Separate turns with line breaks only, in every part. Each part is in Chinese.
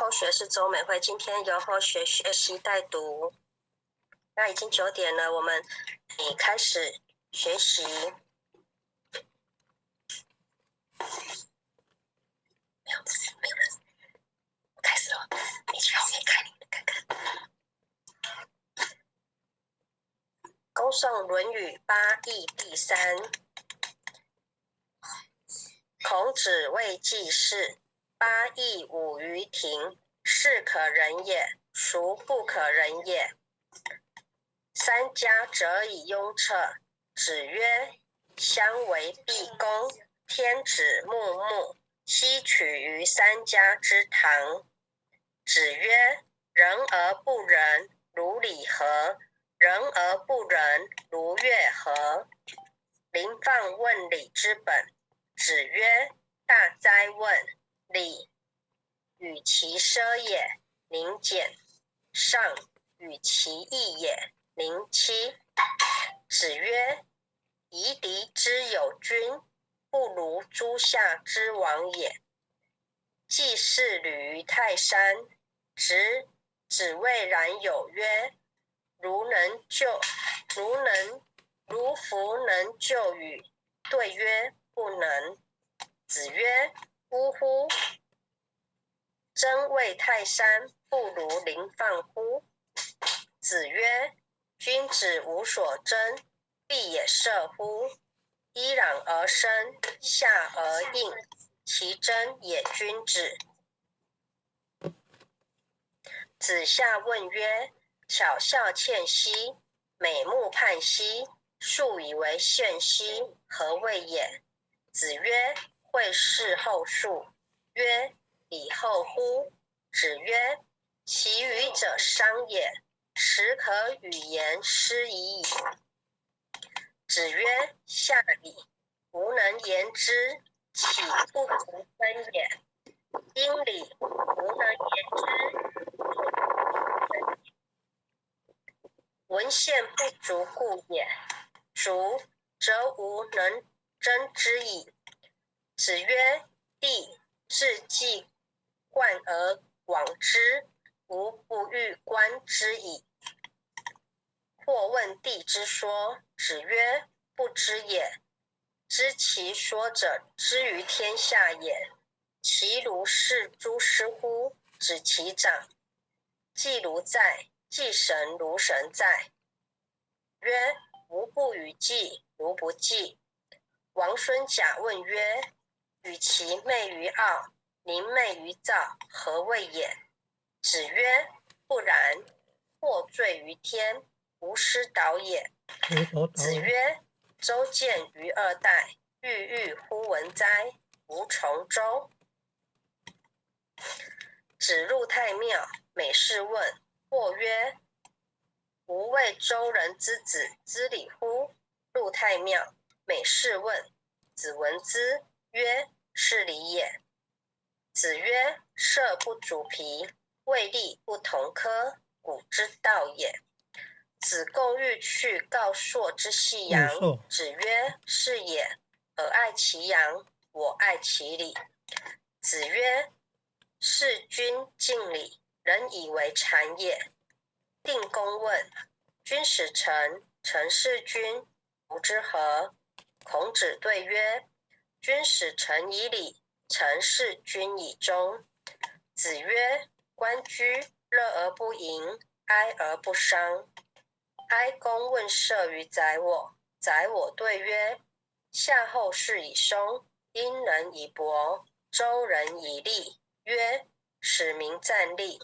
后学是周美惠，今天由后学学习带读。那已经9点了，我们开始学习。没有人，开始了。你去后面看看看。恭诵《论语八义》第3。孔子谓季氏：八义五于庭，是可忍也，孰不可忍也？三家则以雍彻。子曰：相为毕公，天子穆穆，悉取于三家之堂。子曰：仁而不仁，如礼何？仁而不仁，如乐何？临放问礼之本。子曰：大哉问！礼，与其奢也，宁俭；上，与其义也，宁戚。子曰：夷狄之有君，不如诸夏之王也。季氏旅于泰山，子谓冉有曰：如夫能救与？对曰：不能。子曰：呜呼！争为泰山，不如临放乎？子曰：君子无所争，必也射乎？依壤而生，下而应，其争也君子。子夏问曰：巧笑倩兮，美目盼兮，素以为羡兮，何谓也？子曰：惠氏后述。曰：礼后乎？子曰：其余者商也，实可与言师已矣。子曰：下礼，吾能言之，岂不足分也？殷礼，吾能言之，文献不足故也。足，则吾能争之矣。子曰：弟，至既冠而往之，吾不欲观之矣。或问弟之说。子曰：不知也。知其说者，知于天下也。其如是诸师乎？子其长。季如在，季神如神在。曰：吾不与季，如不季。王孙贾问曰：与其媚于傲，宁媚于躁，何谓也？子曰：不然。或坠于天，无师导也。子曰：周见于二代，郁郁乎文哉！吾从周。子入太庙，每事问。或曰：吾谓周人之子，知礼乎？入太庙，每事问。子闻之，曰：是礼也。子曰：射不足皮，未立不同科，古之道也。子贡欲去告朔之细阳。子曰：是也。尔爱其阳，我爱其礼。子曰：事君敬礼，人以为常也。定公问：君使臣，臣事君，吾之何？孔子对曰：君使臣以礼，臣事君以忠。子曰：关雎，乐而不淫，哀而不伤。哀公问射于宰我，宰我对曰：夏后氏以松，殷人以柏，周人以栗。曰：使民战栗。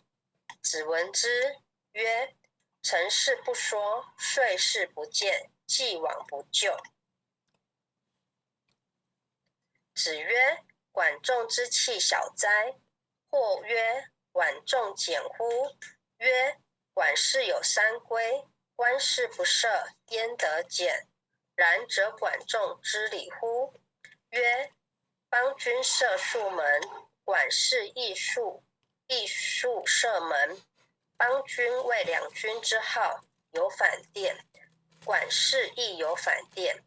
子闻之，曰：成事不说，遂事不见，既往不咎。子曰：管仲之器小哉？或曰：管仲简乎？曰：管氏有三规，官事不赦，焉得简？然则管仲知礼乎？曰：邦君射数门，管氏亦数射门。邦君为两军之号，有反殿，管氏亦有反殿。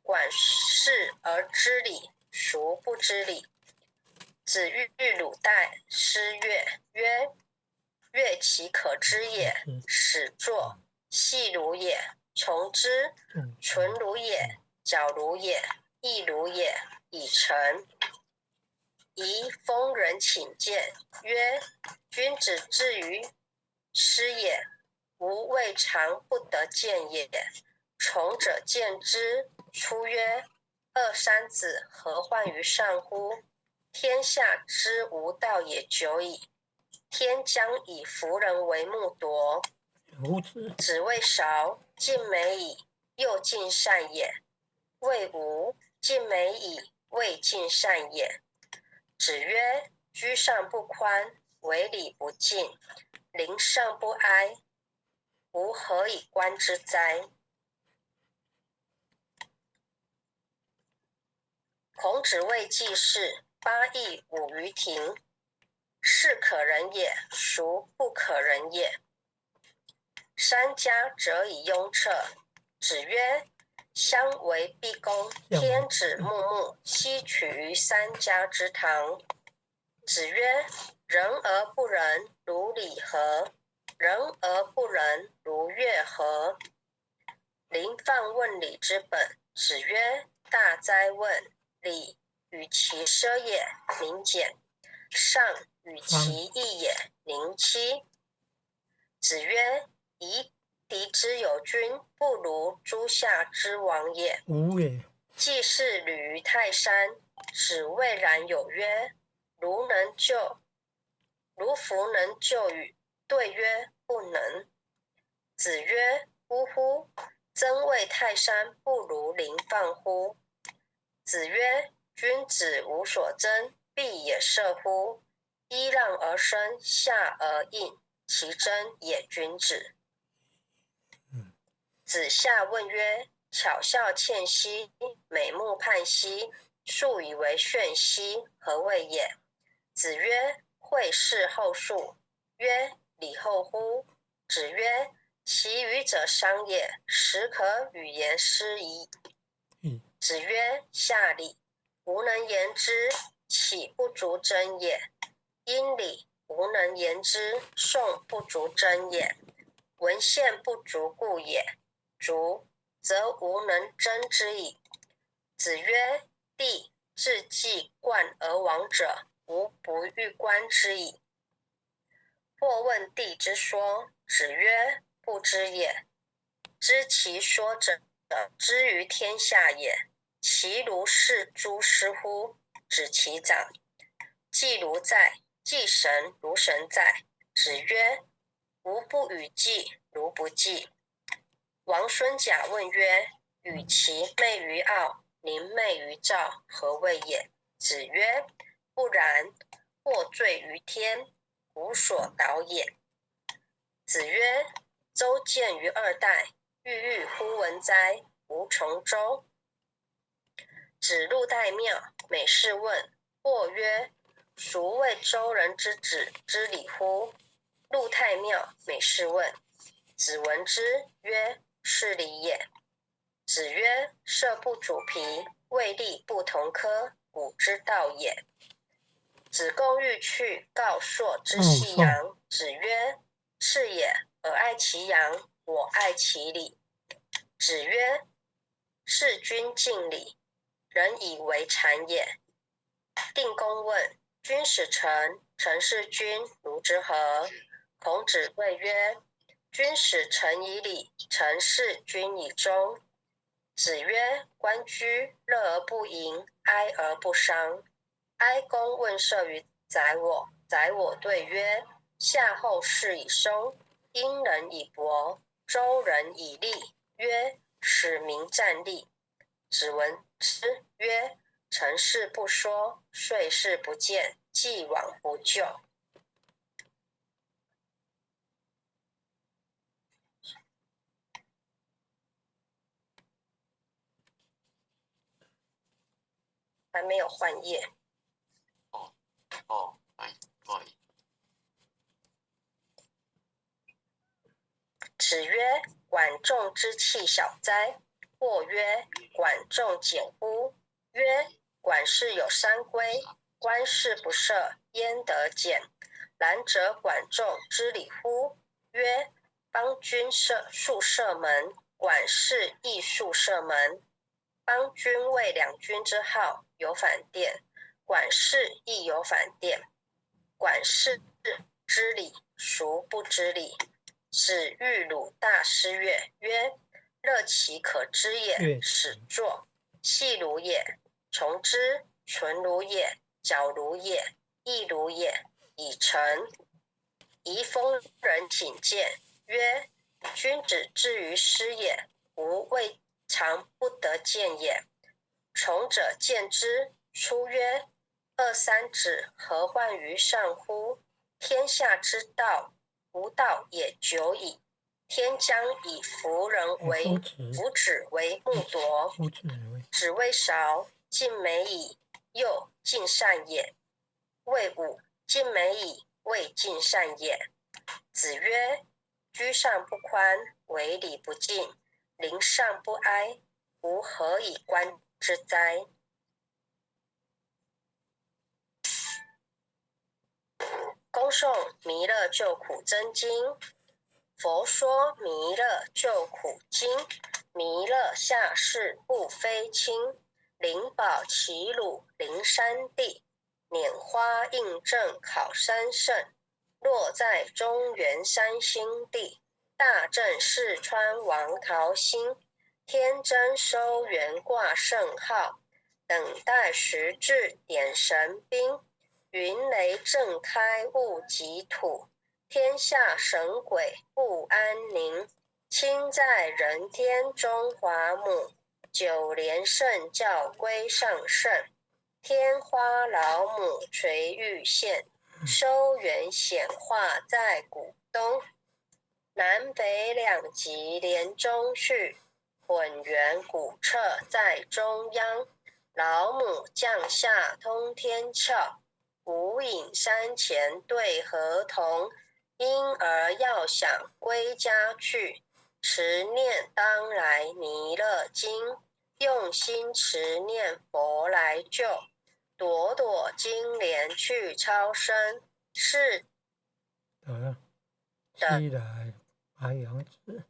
管事而知礼，孰不知礼？子欲鲁代师乐，曰：乐其可知也。始作，细如也，从之，纯如也，矫如也，异如也，以成。宜封人请见，曰：君子至于师也，吾未尝不得见也。从者见之，出曰：二三子何患于上乎？天下之无道也久矣，天将以夫人为木夺。子谓韶，尽美矣，又尽善也；谓吾，尽美矣，未尽善也。子曰：居上不宽，为礼不敬，临上不哀，吾何以观之哉？孔子谓季氏八佾舞于庭，是可忍也，孰不可忍也？三家则以雍彻。子曰：相为毕公，天子穆穆，悉取于三家之堂。子曰：仁而不仁，如礼何？仁而不仁，如乐何？临放问礼之本。子曰：大哉问！礼与其奢也，宁俭；上与其义也，宁戚。子曰：夷狄之有君，不如诸夏之王也。
无也。
季氏履于泰山，子谓然有曰：如夫能就与？对曰：不能。子曰：呜呼！曾谓泰山不如临放乎？子曰：君子无所争，必也射乎？揖让而生，下而应，其争也君子。子夏问曰：巧笑倩兮，美目盼兮，素以为炫兮，何谓也？子曰：惠氏后述。曰：礼后乎？子曰：其余者商也，实可与言师矣。子曰：下礼，吾能言之，岂不足争也？殷礼，吾能言之，宋不足争也。文献不足故也。足，则无能争之矣。子曰：帝至季冠而亡者，吾不欲观之矣。或问帝之说，子曰：不知也。知其说者，知于天下也。其如是诸师乎？子其长。季如在，季神如神在。子曰：吾不与季，如不季。王孙贾问曰：与其媚于傲，宁媚于赵，何谓也？子曰：不然，或坠于天，无所导也。子曰：周见于二代，郁郁乎文哉！吾从周。子入太庙，每事问。或曰：孰谓周人之子之礼乎？入太庙，每事问。子闻之曰：是礼也。子曰：色不主皮，未立不同科，古之道也。子贡欲去，告朔之细羊。子曰：是也，尔爱其羊，我爱其礼。子曰：事君敬礼，人以为谄也。定公问：君使臣，臣事君，如之何？孔子谓曰：君使臣以礼，臣事君以忠。子曰：关雎，乐而不淫，哀而不伤。哀公问射于宰我，宰我对曰：夏后氏以松，殷人以伯，周人以栗。曰：使民战栗。子闻之曰：成事不说，遂事不见，既往不咎。还没有换页。不好意思。子曰：管仲之器小哉！或曰：管仲简乎？曰：管氏有三规，官事不赦，焉得俭？然则管仲知礼乎？曰：邦君数射门，管事亦数射门。邦君为两军之好，有反殿；管事亦有反殿。管事知礼，孰不知礼？使欲鲁大师曰：乐其可知也，始作；细鲁也，从之；纯鲁也，矫鲁也，易鲁也，以成。宜丰人请见，曰：君子至于师也，吾未尝不得见也。从者见之，出曰：二三子何患于上乎？天下之道，无道也久矣。天将以夫子为木铎，子为韶，尽美矣；幼，尽善也。谓武，尽美矣；未尽善也。子曰：居上不宽，为礼不敬，临上不哀，吾何以观之哉？恭诵弥勒救苦真经。佛说弥勒救苦经，弥勒下世不非轻。灵宝齐鲁灵山地，拈花印证考三圣。落在中原三星地，大正四川王桃心。天真收元挂圣号，等待时至点神兵。云雷震开物极土，天下神鬼不安宁。亲在人天中华母，九连圣教归上圣。天花老母垂玉线，收元显化在古东。南北两极连中续，混元古彻在中央。老母降下通天窍，无影山前对河童。婴儿要想归家去，持念当来弥勒经。用心持念佛来救，朵朵金莲去超生。是
西来白杨子，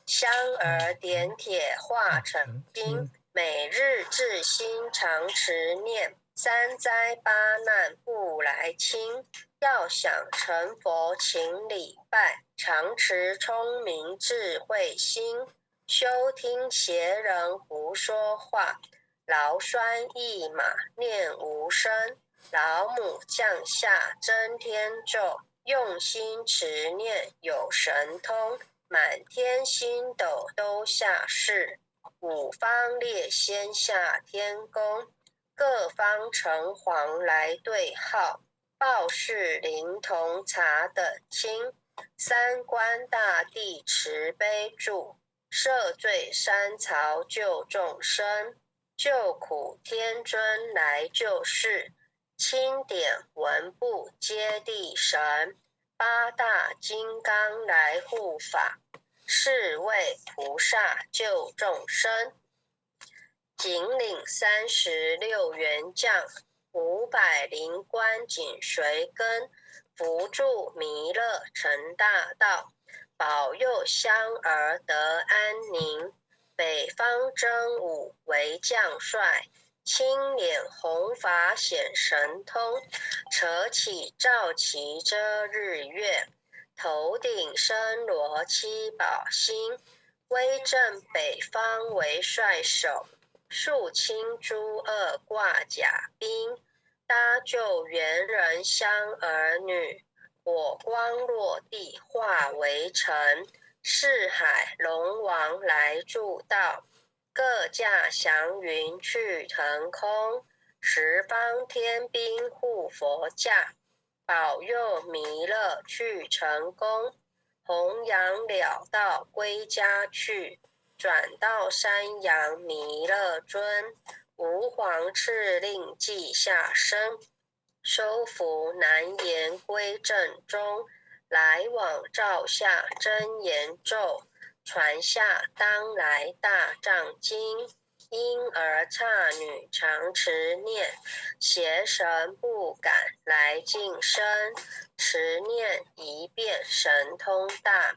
香儿点铁化成金。每日至心常持念，三灾八难不来侵。要想成佛请礼拜，常持聪明智慧心。休听邪人胡说话，劳酸一马念无声。老母降下真天咒，用心持念有神通。满天星斗都下世，五方列仙下天宫。各方城隍来对号，报事灵童查等清。三官大帝慈悲助，赦罪三曹救众生。救苦天尊来救世，钦点文部接地神。八大金刚来护法，是为菩萨救众生。紧领36员将，500灵官紧随跟。扶助弥勒成大道，保佑香儿得安宁。北方真武为将帅，青脸红发显神通。扯起罩旗遮日月，头顶身罗七宝星。威震北方为帅首，肃清诸恶挂甲兵。搭救猿人香儿女，火光落地化为尘。四海龙王来助道，各驾祥云去腾空。十方天兵护佛驾，保佑弥勒去成功。弘扬了道归家去，转到山阳弥勒尊。吾皇敕令记下生，收服难言归正中。来往照下真言咒，传下当来大藏经。婴儿姹女常持念，邪神不敢来近身。持念一遍神通大，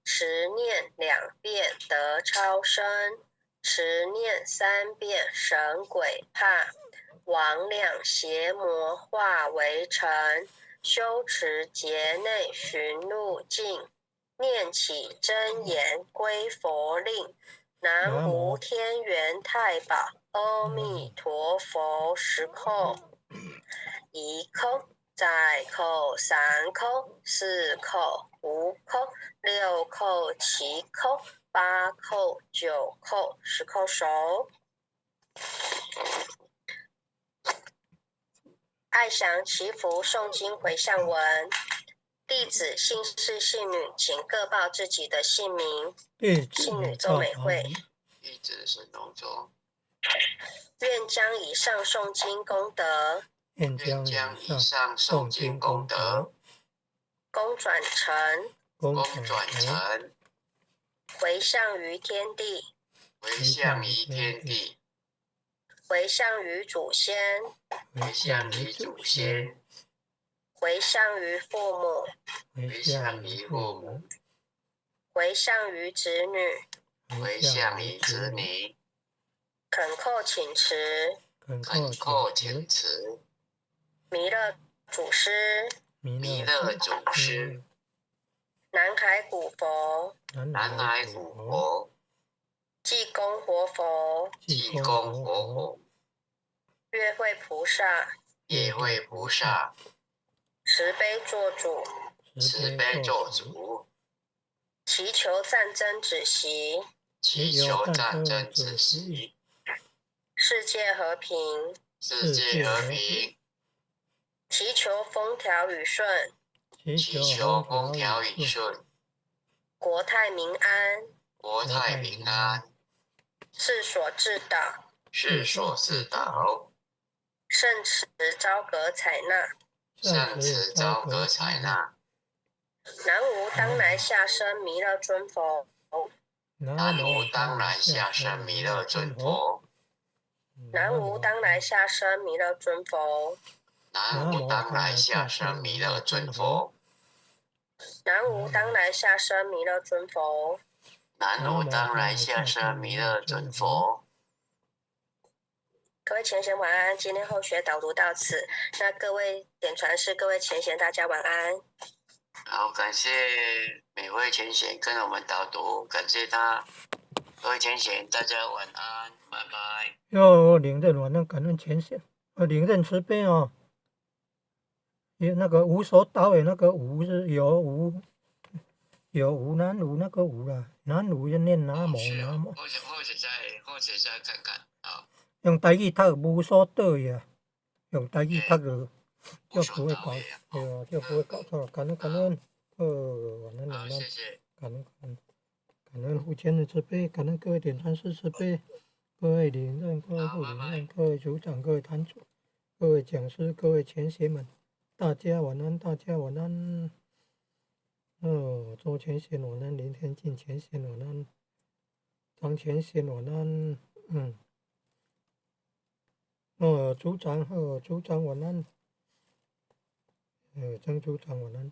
持念2遍得超生，持念3遍神鬼怕。魍魉邪魔化为尘，修持劫内寻路径。念起真言归佛令，南无天元太保阿弥陀佛，10叩，1叩，再叩，3叩，4叩，5叩，6叩，7叩，8叩，9叩，10叩手。爱祥祈福诵经回向文。弟子姓氏姓女，请各报自己的姓名。姓女周美惠。
弟子沈龙舟。
愿将以上诵经功德，
愿将以上诵经功德，
功转成，回向于天地，
回向于天地，
回向于祖先，
回向于祖先，
回向于父母，
回向于父母，
回向于子女，
回向于子女，
恳叩请辞，
恳叩请辞，
弥勒祖师，
弥勒祖师，
南海古佛，
南海古佛，
济公活佛，
济公活佛，
月慧菩萨，
月慧菩萨，
慈悲做主，
慈悲做主，
祈求战争止息，
祈求战争止息，
世界和平，
世界和平，
祈求风调雨顺，
祈求风调雨顺，
国泰民安，
国泰民安，
世所至导，
世所至导，
圣慈昭阁采纳，
圣慈昭阁采纳，
南无当来下生弥勒尊佛，
南无当来下生弥勒尊佛，
南无当来下生弥勒尊佛，
南无当来下生弥勒尊佛，
南无当来下生弥勒尊佛，
南无当来下生弥勒尊佛。
各位前贤晚安，今天后学导读到此。那各位点传师，各位前贤，大家晚安。
好，感谢每位前贤跟我们导读，感谢他。各位前贤，大家晚安，拜拜。
要领任晚安，感恩前贤，领任慈悲哦。那个无所导的那个无是有无南无那个无啦，南无要念南无南无。
或者再看看啊。
用台语读无所导呀，用台语读就不会搞，就不会搞错。感恩，晚安晚安，
谢谢，
感恩父亲的慈悲，感恩各位点传师慈悲，各位领任，各位副领任，各位组长，各位坛主，各位讲师，各位前贤们，大家晚安，大家晚安。周前贤晚安，林天进前贤晚安，张前贤晚安，组长晚安，张组长晚安。